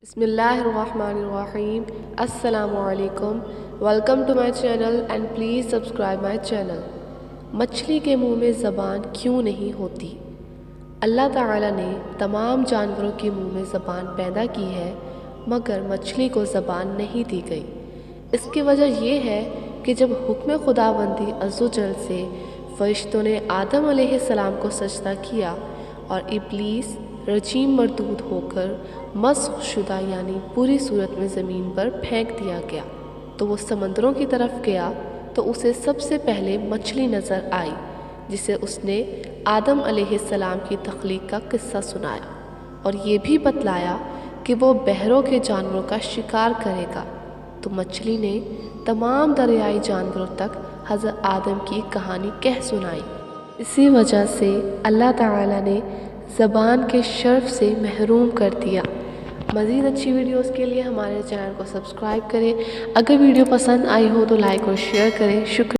بسم اللہ الرحمن الرحیم السلام علیکم welcome to my channel and please subscribe my channel. مچھلی کے منہ میں زبان کیوں نہیں ہوتی؟ اللہ تعالیٰ نے تمام جانوروں کے منہ میں زبان پیدا کی ہے مگر مچھلی کو زبان نہیں دی گئی۔ اس کی وجہ یہ ہے کہ جب حکم خداوندی عز و جل سے فرشتوں نے آدم علیہ السلام کو سجدہ کیا اور ابلیس رجیم مردود ہو کر مسخ شدہ یعنی پوری صورت میں زمین پر پھینک دیا گیا تو وہ سمندروں کی طرف گیا تو اسے سب سے پہلے مچھلی نظر آئی جسے اس نے آدم علیہ السلام کی تخلیق کا قصہ سنایا اور یہ بھی بتلایا کہ وہ بحروں کے جانوروں کا شکار کرے گا، تو مچھلی نے تمام دریائی جانوروں تک حضرت آدم کی کہانی کہہ سنائی۔ اسی وجہ سے اللہ تعالیٰ نے زبان کے شرف سے محروم کر دیا۔ مزید اچھی ویڈیوز کے لیے ہمارے چینل کو سبسکرائب کریں۔ اگر ویڈیو پسند آئی ہو تو لائک اور شیئر کریں۔ شکریہ۔